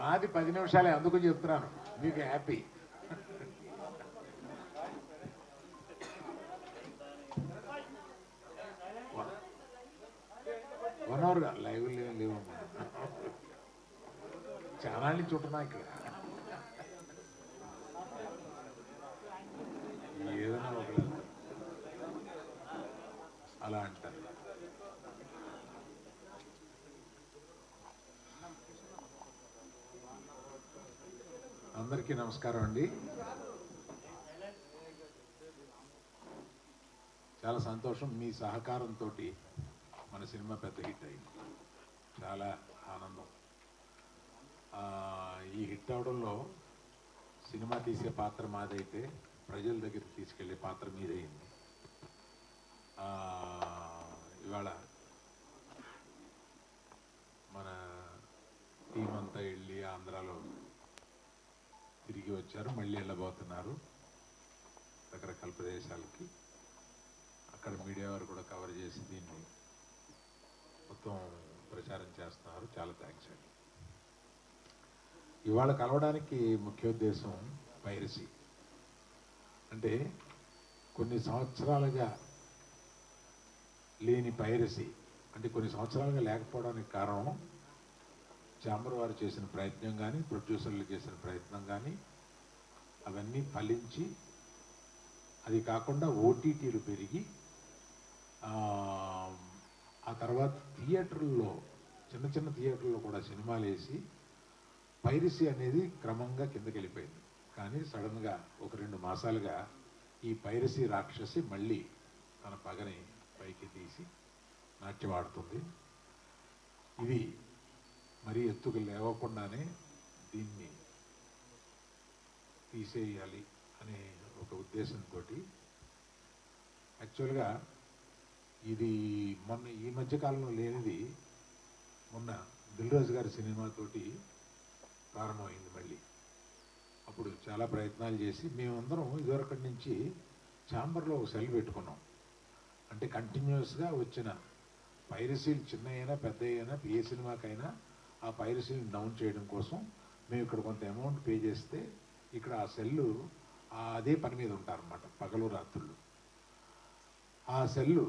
మాది 10 నిమిషాలే, అందుకు చెప్తున్నాను మీకు హ్యాపీ. వన్ అవర్ లైవ్ లేవమ్మా, చాలా నుంచి ఉంటున్నా ఇక్కడ. ఏదైనా ఒకళ్ళు అలా అంటారు. అందరికీ నమస్కారం అండి. చాలా సంతోషం, మీ సహకారంతో మన సినిమా పెద్ద హిట్ అయింది. చాలా ఆనందం. ఈ హిట్ అవడంలో సినిమా తీసే పాత్ర మాదైతే ప్రజల దగ్గరికి తీసుకెళ్లే పాత్ర మీదైంది. ఇవాళ మన టీం అంతా వెళ్ళి ఆంధ్రాలో తిరిగి వచ్చారు, మళ్ళీ వెళ్ళబోతున్నారు రకరకాల ప్రదేశాలకి. అక్కడ మీడియా వారు కూడా కవర్ చేసి దీన్ని మొత్తం ప్రచారం చేస్తున్నారు. చాలా థ్యాంక్స్ అండి. ఇవాళ కలవడానికి ముఖ్య ఉద్దేశం పైరసీ. అంటే కొన్ని సంవత్సరాలుగా లేని పైరసీ, అంటే కొన్ని సంవత్సరాలుగా లేకపోవడానికి కారణం ఛాంబర్ వారు చేసిన ప్రయత్నం కానీ, ప్రొడ్యూసర్లు చేసిన ప్రయత్నం కానీ, అవన్నీ ఫలించి, అది కాకుండా ఓటీటీలు పెరిగి, ఆ తర్వాత థియేటర్లో, చిన్న చిన్న థియేటర్లో కూడా సినిమాలు వేసి పైరసీ అనేది క్రమంగా కిందకి వెళ్ళిపోయింది. కానీ సడన్గా ఒక 2 మాసాలుగా ఈ పైరసీ రాక్షసి మళ్ళీ తన పగని పైకి తీసి నాట్యమాడుతుంది. ఇది మరీ ఎత్తుకు లేవకుండానే దీన్ని తీసేయాలి అనే ఒక ఉద్దేశంతో, యాక్చువల్గా ఇది మొన్న ఈ మధ్యకాలంలో లేనిది మొన్న దిల్ రాజు గారి సినిమాతోటి ప్రారంభమైంది మళ్ళీ. అప్పుడు చాలా ప్రయత్నాలు చేసి మేమందరం ఇదివరకటి నుంచి ఛాంబర్లో ఒక సెల్ పెట్టుకున్నాం. అంటే కంటిన్యూస్గా వచ్చిన పైరసీలు చిన్న అయినా పెద్ద అయినా ఏ సినిమాకైనా ఆ పైరసీని డౌన్ చేయడం కోసం మేము ఇక్కడ కొంత అమౌంట్ పే చేస్తే ఇక్కడ ఆ సెల్లు అదే పని మీద ఉంటారన్నమాట, పగలు రాత్రులు. ఆ సెల్లు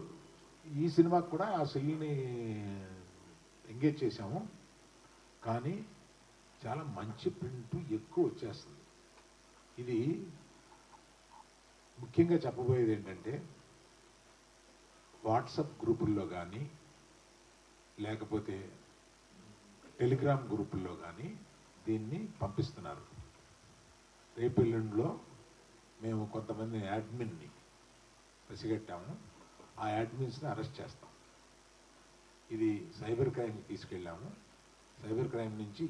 ఈ సినిమాకి కూడా ఆ సెల్ని ఎంగేజ్ చేశాము. కానీ చాలా మంచి ప్రింట్ ఎక్కువ వచ్చేస్తుంది. ఇది ముఖ్యంగా చెప్పబోయేది ఏంటంటే, వాట్సాప్ గ్రూపుల్లో కానీ లేకపోతే టెలిగ్రామ్ గ్రూపుల్లో కానీ దీన్ని పంపిస్తున్నారు. రేపు ఎల్లుండిలో మేము కొంతమంది యాడ్మిన్ని పసిగట్టాము. ఆ యాడ్మిన్స్ని అరెస్ట్ చేస్తాం. ఇది సైబర్ క్రైమ్కి తీసుకెళ్ళాము. సైబర్ క్రైమ్ నుంచి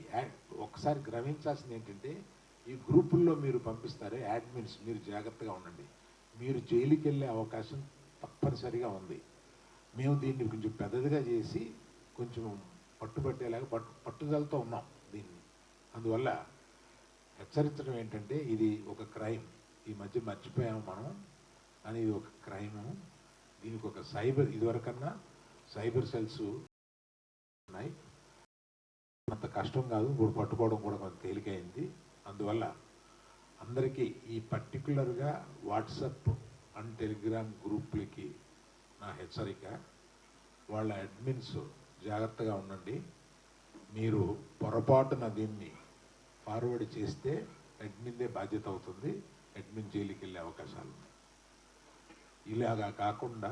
ఒకసారి గ్రహించాల్సింది ఏంటంటే, ఈ గ్రూపుల్లో మీరు పంపిస్తారే యాడ్మిన్స్, మీరు జాగ్రత్తగా ఉండండి. మీరు జైలుకి వెళ్ళే అవకాశం తప్పనిసరిగా ఉంది. మేము దీన్ని కొంచెం పెద్దదిగా చేసి కొంచెం పట్టుబట్టేలాగా పట్టుదలతో ఉన్నాం దీన్ని. అందువల్ల హెచ్చరించడం ఏంటంటే, ఇది ఒక క్రైమ్. ఈ మధ్య మర్చిపోయాము మనం, అని ఇది ఒక క్రైము. దీనికి ఒక సైబర్, ఇదివరకన్నా సైబర్ సెల్స్ ఉన్నాయి. అంత కష్టం కాదు, ఇప్పుడు పట్టుకోవడం కూడా కొంత తేలికైంది. అందువల్ల అందరికీ ఈ పర్టికులర్గా వాట్సాప్ అండ్ టెలిగ్రామ్ గ్రూపులకి నా హెచ్చరిక, వాళ్ళ అడ్మిన్స్ జాగ్రత్తగా ఉండండి. మీరు పొరపాటున దీన్ని ఫార్వర్డ్ చేస్తే అడ్మిన్దే బాధ్యత అవుతుంది. అడ్మిన్ జైలుకి వెళ్ళే అవకాశాలు ఉన్నాయి. ఇలాగా కాకుండా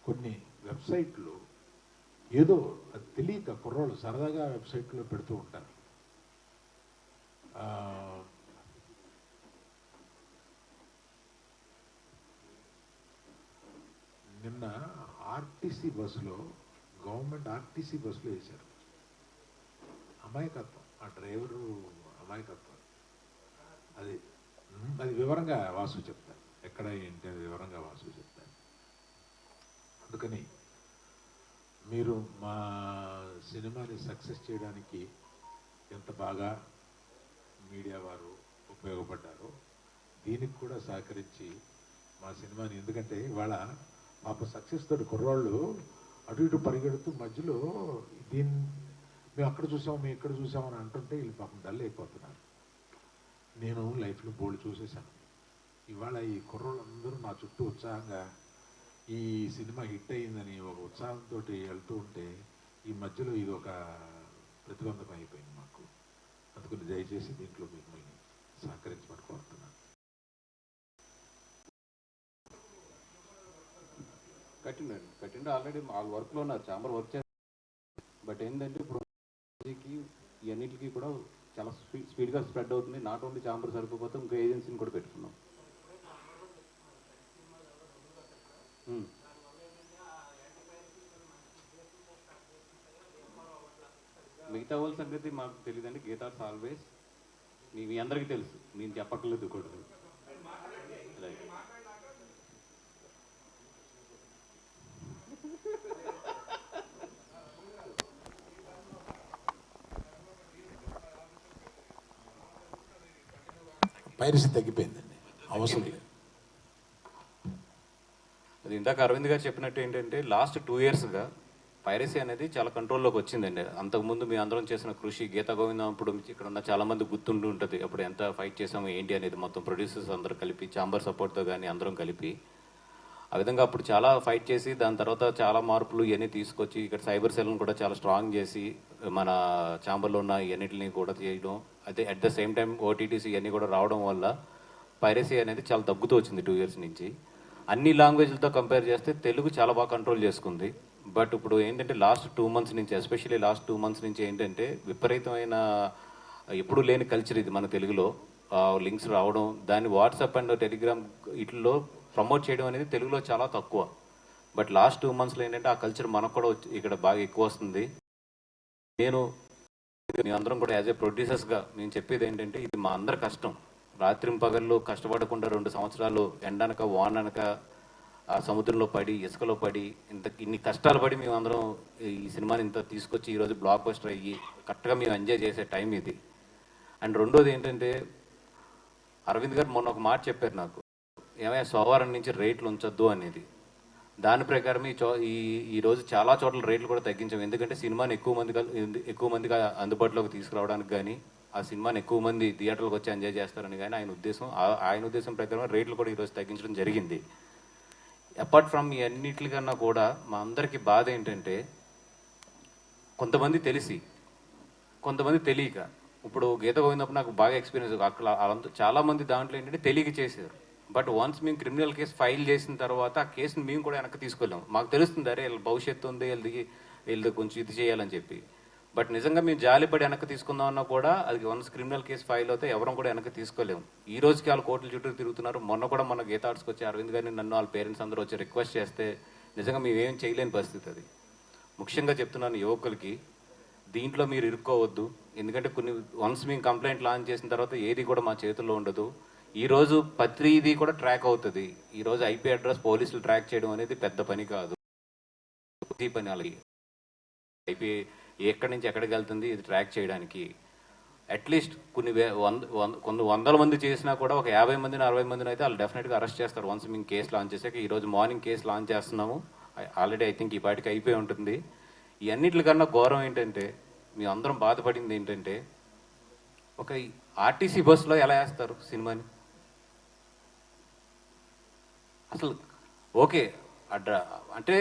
కొన్ని వెబ్సైట్లు ఏదో అది తెలియక కుర్రోళ్ళు సరదాగా వెబ్సైట్లో పెడుతూ ఉంటారు. నిన్న ఆర్టీసీ బస్సులో, గవర్నమెంట్ ఆర్టీసీ బస్సులో వేశారు. అమాయకత్వం, ఆ డ్రైవరు అమాయకత్వం. అది వివరంగా వాసు చెప్తాను, ఎక్కడ ఏంటి అది వివరంగా వాసు చెప్తాను. అందుకని మీరు మా సినిమాని సక్సెస్ చేయడానికి ఎంత బాగా మీడియా వారు ఉపయోగపడ్డారో దీనికి కూడా సహకరించి మా సినిమాని, ఎందుకంటే ఇవాళ పాప సక్సెస్ తోటి కుర్రాళ్ళు అటు ఇటు పరిగెడుతూ మధ్యలో మేము అక్కడ చూసాము మేము ఇక్కడ చూసామని అంటుంటే వీళ్ళు పాపం డల్ అయిపోతున్నారు. నేను లైఫ్లో బోల్డ్ చూసేసాను. ఇవాళ ఈ కుర్రోళ్ళందరూ నా చుట్టూ ఉత్సాహంగా ఈ సినిమా హిట్ అయిందని ఒక ఉత్సాహంతో వెళ్తూ ఉంటే ఈ మధ్యలో ఇది ఒక ప్రతిబంధకం అయిపోయింది మాకు. అందుకని దయచేసి దీంట్లో మిమ్మల్ని సహకరించమని కోరుతున్నాను. కట్టిండు ఆల్రెడీ వాళ్ళ వర్క్లో ఉన్నారు, ఛాంబర్ వర్క్ చేస్తారు. బట్ ఏంటంటే ఇప్పుడు ఇవన్నిటికీ కూడా చాలా స్పీడ్గా స్ప్రెడ్ అవుతుంది. నాట్ ఓన్లీ ఛాంబర్ సరిపోతే ఇంకో ఏజెన్సీని కూడా పెట్టుకున్నాం. మిగతా వాళ్ళ సంగతి మాకు తెలియదండి. గీతార్స్ ఆల్వేస్ మీ అందరికీ తెలుసు, నేను చెప్పక్కర్లేదు కూడా. రైట్. పైరసీ తగ్గిపోయిందండి, అవసరం లేదు. అది ఇందాక అరవింద్ గారు చెప్పినట్టు ఏంటంటే లాస్ట్ 2 yearsగా పైరసీ అనేది చాలా కంట్రోల్లోకి వచ్చిందండి. అంతకుముందు మీ అందరం చేసిన కృషి, గీతా గోవిందం అప్పుడు ఇక్కడ ఉన్న చాలా మంది గుర్తుండి ఉంటుంది అప్పుడు ఎంత ఫైట్ చేసాము ఏంటి అనేది. మొత్తం ప్రొడ్యూసర్స్ అందరూ కలిపి, ఛాంబర్ సపోర్ట్తో కానీ అందరం కలిపి ఆ విధంగా అప్పుడు చాలా ఫైట్ చేసి దాని తర్వాత చాలా మార్పులు ఇవన్నీ తీసుకొచ్చి ఇక్కడ సైబర్ సెల్ని కూడా చాలా స్ట్రాంగ్ చేసి మన ఛాంబర్లో ఉన్న ఇవన్నిటిని కూడా చేయడం, అయితే అట్ ద సేమ్ టైం ఓటీటీసీ ఇవన్నీ కూడా రావడం వల్ల పైరసీ అనేది చాలా తగ్గుతూ వచ్చింది 2 years నుంచి. అన్ని లాంగ్వేజ్లతో కంపేర్ చేస్తే తెలుగు చాలా బాగా కంట్రోల్ చేసుకుంది. బట్ ఇప్పుడు ఏంటంటే లాస్ట్ 2 months నుంచి, ఎస్పెషల్లీ లాస్ట్ 2 months నుంచి ఏంటంటే విపరీతమైన ఎప్పుడూ లేని కల్చర్ ఇది మన తెలుగులో. లింక్స్ రావడం, దాన్ని వాట్సాప్ అండ్ టెలిగ్రామ్ వీటిల్లో ప్రమోట్ చేయడం అనేది తెలుగులో చాలా తక్కువ. బట్ లాస్ట్ 2 monthsలో ఏంటంటే ఆ కల్చర్ మనకు కూడా ఇక్కడ బాగా ఎక్కువ వస్తుంది. మీ అందరం కూడా యాజ్ ఏ ప్రొడ్యూసర్స్గా మేము చెప్పేది ఏంటంటే ఇది మా అందరి కష్టం. రాత్రింపగళ్ళు కష్టపడకుండా 2 సంవత్సరాలు ఎండనక వాననక ఆ సముద్రంలో పడి, ఇసుకలో పడి, ఇన్ని కష్టాలు పడి మేము అందరం ఈ సినిమాని ఇంత తీసుకొచ్చి ఈరోజు బ్లాక్ బస్టర్ అయ్యి కరెక్ట్గా మేము ఎంజాయ్ చేసే టైం ఇది. అండ్ రెండోది ఏంటంటే అరవింద్ గారు మొన్న ఒక మాట చెప్పారు నాకు, ఏమైనా సోమవారం నుంచి రేట్లు ఉంచొద్దు అనేది. దాని ప్రకారం ఈరోజు చాలా చోట్ల రేట్లు కూడా తగ్గించాం. ఎందుకంటే సినిమాని ఎక్కువ మందిగా అందుబాటులోకి తీసుకురావడానికి కానీ, ఆ సినిమాని ఎక్కువ మంది థియేటర్లకు వచ్చి ఎంజాయ్ చేస్తారని కానీ ఆయన ఉద్దేశం ప్రకారం రేట్లు కూడా ఈరోజు తగ్గించడం జరిగింది. అపార్ట్ ఫ్రమ్ ఈ అన్నిటికన్నా కూడా మా అందరికీ బాధ ఏంటంటే కొంతమంది తెలిసి కొంతమంది తెలియక, ఇప్పుడు గీత గోవిందప్పుడు నాకు బాగా ఎక్స్పీరియన్స్, అక్కడ చాలామంది దాంట్లో ఏంటంటే తెలియక చేశారు. బట్ వన్స్ మేము క్రిమినల్ కేసు ఫైల్ చేసిన తర్వాత ఆ కేసుని మేము కూడా వెనక్కి తీసుకెళ్ళాము. మాకు తెలుస్తుంది అరే వీళ్ళ భవిష్యత్తు ఉంది, వీళ్ళది కొంచెం ఇది చేయాలని చెప్పి. బట్ నిజంగా మేము జాలిపడి వెనక్కి తీసుకుందామన్నా కూడా అది వన్స్ క్రిమినల్ కేసు ఫైల్ అవుతే ఎవరం కూడా వెనక్కి తీసుకోలేము. ఈ రోజుకి వాళ్ళు కోర్టుల చుట్టూ తిరుగుతున్నారు. మొన్న గీతా ఆర్ట్స్కి వచ్చి అరవింద్ గారిని నన్ను వాళ్ళ పేరెంట్స్ అందరూ వచ్చి రిక్వెస్ట్ చేస్తే నిజంగా మేమేం చేయలేని పరిస్థితి అది. ముఖ్యంగా చెప్తున్నాను యువకులకి, దీంట్లో మీరు ఇరుక్కోవద్దు. ఎందుకంటే వన్స్ మేము కంప్లైంట్ లాంచ్ చేసిన తర్వాత ఏది కూడా మా చేతుల్లో ఉండదు. ఈరోజు ప్రతిదీ కూడా ట్రాక్ అవుతుంది. ఈరోజు ఐపీ అడ్రస్ పోలీసులు ట్రాక్ చేయడం అనేది పెద్ద పని కాదు, ఈ పని. అలాగే ఐపీ ఎక్కడి నుంచి ఎక్కడికి వెళ్తుంది ఇది ట్రాక్ చేయడానికి అట్లీస్ట్ కొన్ని వందల మంది చేసినా కూడా ఒక 50 మందిని 60 మందిని అయితే వాళ్ళు డెఫినెట్గా అరెస్ట్ చేస్తారు వన్స్ మేము కేసు లాంచ్ చేసాక. ఈరోజు మార్నింగ్ కేసు లాంచ్ చేస్తున్నాము, ఆల్రెడీ ఐ థింక్ ఈ పాటికి అయిపోయి ఉంటుంది. ఈ అన్నిటికన్నా ఘోరం ఏంటంటే మేము అందరం బాధపడింది ఏంటంటే ఒక ఆర్టీసీ బస్సులో ఎలా వేస్తారు సినిమాని అసలు. ఓకే అంటే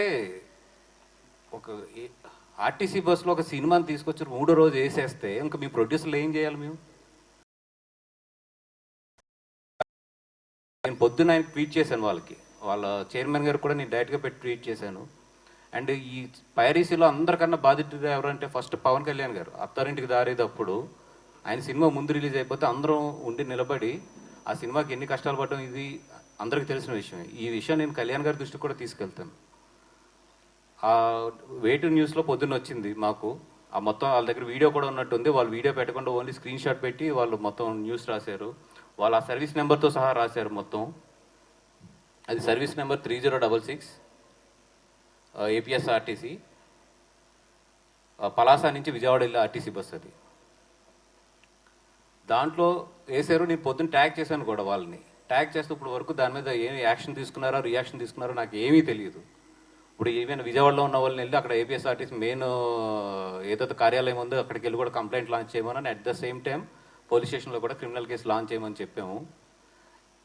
ఒక ఆర్టీసీ బస్సులో ఒక సినిమాని తీసుకొచ్చి 3వ రోజు వేసేస్తే ఇంకా మీ ప్రొడ్యూసర్లు ఏం చేయాలి? నేను పొద్దున్న ఆయన ట్వీట్ చేశాను వాళ్ళ చైర్మన్ గారు కూడా నేను డైరెక్ట్గా పెట్టి ట్వీట్ చేశాను. అండ్ ఈ పైరసీలో అందరికన్నా బాధితుడు ఎవరంటే ఫస్ట్ పవన్ కళ్యాణ్ గారు. అత్తారింటికి దారేటప్పుడు ఆయన సినిమా ముందు రిలీజ్ అయిపోతే అందరం ఉండి నిలబడి ఆ సినిమాకి ఎన్ని కష్టాలు పడడం ఇది అందరికీ తెలిసిన విషయమే. ఈ విషయం నేను కళ్యాణ్ గారి దృష్టికి కూడా తీసుకెళ్తాను. ఆ వేటు న్యూస్లో పొద్దున్న వచ్చింది మాకు, ఆ మొత్తం వాళ్ళ దగ్గర వీడియో కూడా ఉన్నట్టుంది. వాళ్ళు వీడియో పెట్టకుండా ఓన్లీ స్క్రీన్ షాట్ పెట్టి వాళ్ళు మొత్తం న్యూస్ రాశారు. వాళ్ళు ఆ సర్వీస్ నెంబర్తో సహా రాశారు మొత్తం. అది సర్వీస్ నెంబర్ 3066 ఏపీఎస్ఆర్టీసీ పలాస నుంచి విజయవాడ వెళ్ళే ఆర్టీసీ బస్ అది. దాంట్లో వేసారు. నేను పొద్దున్న ట్యాగ్ చేశాను కూడా వాళ్ళని. ట్యాగ్ చేస్తే ఇప్పుడు వరకు దాని మీద ఏమి యాక్షన్ తీసుకున్నారో రియాక్షన్ తీసుకున్నారో నాకు ఏమీ తెలియదు. ఇప్పుడు ఈవెన్ విజయవాడలో ఉన్న వాళ్ళని వెళ్ళి అక్కడ ఏపీఎస్ఆర్టీసీ మెయిన్ ఏదైతే కార్యాలయం ఉందో అక్కడికి వెళ్ళి కూడా కంప్లైంట్ లాంచ్ చేయమని, at the same time police స్టేషన్లో కూడా క్రిమినల్ కేసు లాంచ్ చేయమని చెప్పాము.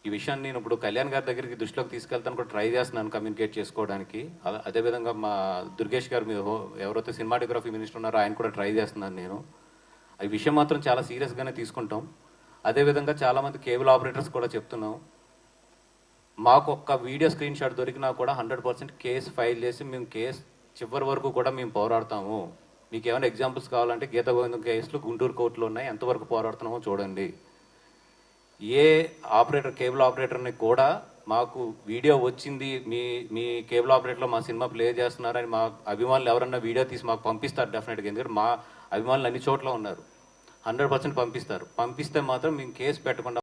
ఈ విషయాన్ని నేను ఇప్పుడు కళ్యాణ్ గారి దగ్గరికి దృష్టిలోకి తీసుకెళ్తాను కూడా ట్రై చేస్తున్నాను కమ్యూనికేట్ చేసుకోవడానికి. అదేవిధంగా మా దుర్గేష్ గారు మీరు ఎవరైతే సినిమాటోగ్రఫీ మినిస్టర్ ఉన్నారో ఆయన కూడా ట్రై చేస్తున్నాను నేను. ఈ విషయం మాత్రం చాలా సీరియస్గానే తీసుకుంటాం. అదేవిధంగా చాలామంది కేబుల్ ఆపరేటర్స్ కూడా చెప్తున్నాం, మాకు ఒక్క వీడియో స్క్రీన్ షాట్ దొరికినా కూడా 100% కేసు ఫైల్ చేసి మేము కేసు చివరి వరకు కూడా మేము పోరాడతాము. మీకు ఏమైనా ఎగ్జాంపుల్స్ కావాలంటే గీతా గోవిందం కేసులు గుంటూరు కోర్టులో ఉన్నాయి, ఎంతవరకు పోరాడుతున్నామో చూడండి. ఏ ఆపరేటర్ కేబుల్ ఆపరేటర్ని కూడా మాకు వీడియో వచ్చింది, మీ కేబుల్ ఆపరేటర్లో మా సినిమా ప్లే చేస్తున్నారని మా అభిమానులు ఎవరన్నా వీడియో తీసి మాకు పంపిస్తారు డెఫినెట్గా. ఎందుకంటే మా అభిమానులు అన్ని చోట్ల ఉన్నారు, 100% పంపిస్తారు. పంపిస్తే మాత్రం మేము కేసు పెట్టకుండా